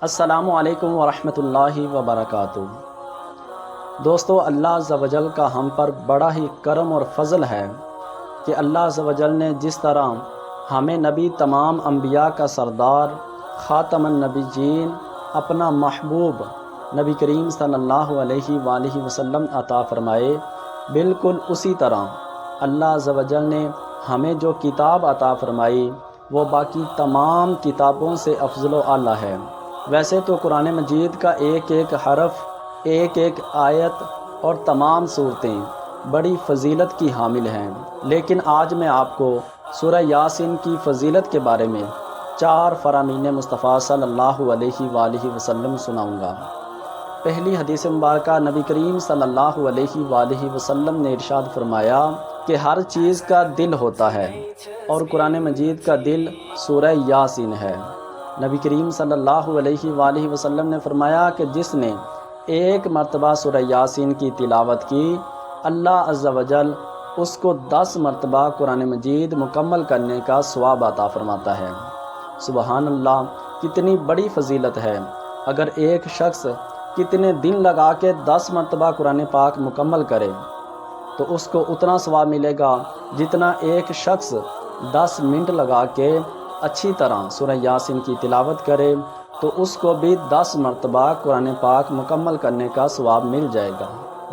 السلام علیکم ورحمۃ اللہ وبرکاتہ۔ دوستو، اللہ عز و جل کا ہم پر بڑا ہی کرم اور فضل ہے کہ اللہ عز و جل نے جس طرح ہمیں نبی تمام انبیاء کا سردار خاتم النبیین اپنا محبوب نبی کریم صلی اللہ علیہ وآلہ وسلم عطا فرمائے، بالکل اسی طرح اللہ عز و جل نے ہمیں جو کتاب عطا فرمائی وہ باقی تمام کتابوں سے افضل و اعلیٰ ہے۔ ویسے تو قرآن مجید کا ایک ایک حرف، ایک ایک آیت اور تمام صورتیں بڑی فضیلت کی حامل ہیں، لیکن آج میں آپ کو سورہ یاسین کی فضیلت کے بارے میں 4 فرامین مصطفیٰ صلی اللہ علیہ وآلہ وسلم سناؤں گا۔ پہلی حدیث مبارکہ نبی کریم صلی اللہ علیہ وآلہ وسلم نے ارشاد فرمایا کہ ہر چیز کا دل ہوتا ہے اور قرآن مجید کا دل سورہ یاسین ہے۔ نبی کریم صلی اللہ علیہ وآلہ وسلم نے فرمایا کہ جس نے ایک مرتبہ سورہ یاسین کی تلاوت کی، اللہ عز و جل اس کو 10 مرتبہ قرآن مجید مکمل کرنے کا ثواب عطا فرماتا ہے۔ سبحان اللہ، کتنی بڑی فضیلت ہے۔ اگر ایک شخص کتنے دن لگا کے 10 مرتبہ قرآن پاک مکمل کرے تو اس کو اتنا ثواب ملے گا جتنا ایک شخص 10 منٹ لگا کے اچھی طرح سورہ یاسین کی تلاوت کرے تو اس کو بھی 10 مرتبہ قرآن پاک مکمل کرنے کا ثواب مل جائے گا۔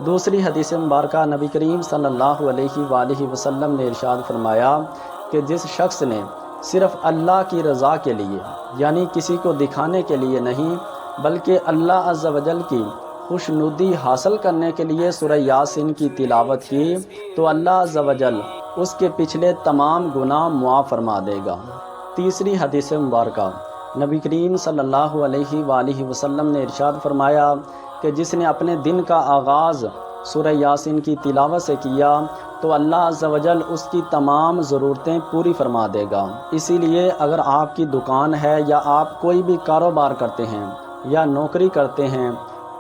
دوسری حدیث مبارکہ نبی کریم صلی اللہ علیہ وآلہ وسلم نے ارشاد فرمایا کہ جس شخص نے صرف اللہ کی رضا کے لیے، یعنی کسی کو دکھانے کے لیے نہیں بلکہ اللہ عز و جل کی خوشنودی حاصل کرنے کے لیے سورہ یاسین کی تلاوت کی تو اللہ عز و جل اس کے پچھلے تمام گناہ معاف فرما دے گا۔ تیسری حدیث مبارکہ نبی کریم صلی اللہ علیہ وآلہ وسلم نے ارشاد فرمایا کہ جس نے اپنے دن کا آغاز سورہ یاسین کی تلاوت سے کیا تو اللہ عز و جل اس کی تمام ضرورتیں پوری فرما دے گا۔ اسی لیے اگر آپ کی دکان ہے یا آپ کوئی بھی کاروبار کرتے ہیں یا نوکری کرتے ہیں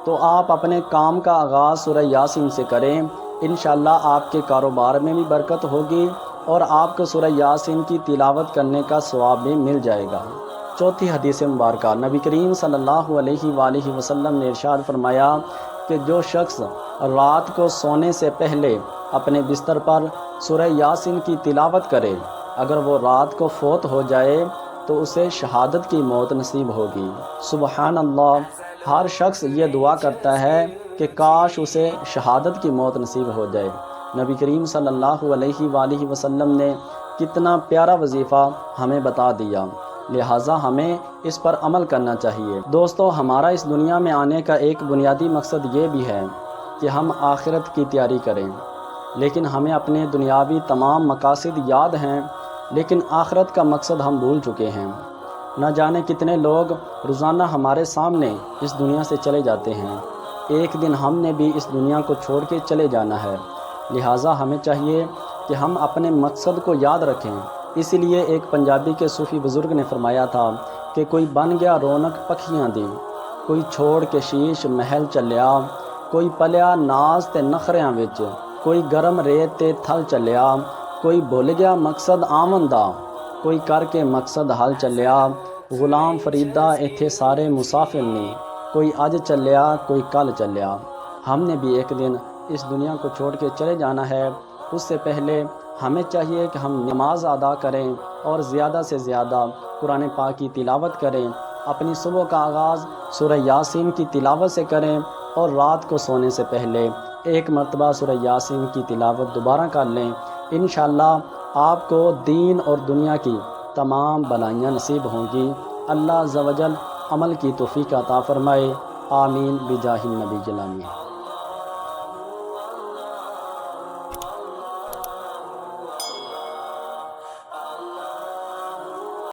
تو آپ اپنے کام کا آغاز سورہ یاسین سے کریں، انشاءاللہ آپ کے کاروبار میں بھی برکت ہوگی اور آپ کو سورہ یاسین کی تلاوت کرنے کا ثواب بھی مل جائے گا۔ چوتھی حدیث مبارکہ نبی کریم صلی اللہ علیہ وآلہ وسلم نے ارشاد فرمایا کہ جو شخص رات کو سونے سے پہلے اپنے بستر پر سورہ یاسین کی تلاوت کرے، اگر وہ رات کو فوت ہو جائے تو اسے شہادت کی موت نصیب ہوگی۔ سبحان اللہ، ہر شخص یہ دعا کرتا ہے کہ کاش اسے شہادت کی موت نصیب ہو جائے۔ نبی کریم صلی اللہ علیہ وآلہ وسلم نے کتنا پیارا وظیفہ ہمیں بتا دیا، لہٰذا ہمیں اس پر عمل کرنا چاہیے۔ دوستو، ہمارا اس دنیا میں آنے کا ایک بنیادی مقصد یہ بھی ہے کہ ہم آخرت کی تیاری کریں، لیکن ہمیں اپنے دنیاوی تمام مقاصد یاد ہیں لیکن آخرت کا مقصد ہم بھول چکے ہیں۔ نہ جانے کتنے لوگ روزانہ ہمارے سامنے اس دنیا سے چلے جاتے ہیں، ایک دن ہم نے بھی اس دنیا کو چھوڑ کے چلے جانا ہے، لہٰذا ہمیں چاہیے کہ ہم اپنے مقصد کو یاد رکھیں۔ اسی لیے ایک پنجابی کے صوفی بزرگ نے فرمایا تھا کہ کوئی بن گیا رونق پکھیاں دی، کوئی چھوڑ کے شیش محل چلیا، کوئی پلیا ناز تے نخریاں وچ، کوئی گرم ریت تے تھل چلیا، کوئی بھول گیا مقصد آمن دا، کوئی کر کے مقصد حل چلیا، غلام فریدا ایتھے سارے مسافر نے، کوئی اج چلیا کوئی کل چلیا۔ ہم نے بھی ایک دن اس دنیا کو چھوڑ کے چلے جانا ہے، اس سے پہلے ہمیں چاہیے کہ ہم نماز ادا کریں اور زیادہ سے زیادہ قرآن پاک کی تلاوت کریں، اپنی صبح کا آغاز سورہ یاسین کی تلاوت سے کریں اور رات کو سونے سے پہلے ایک مرتبہ سورہ یاسین کی تلاوت دوبارہ کر لیں۔ انشاءاللہ آپ کو دین اور دنیا کی تمام بلائیاں نصیب ہوں گی۔ اللہ عز و جل عمل کی توفیق عطا فرمائے، آمین بجاہ النبی الامین۔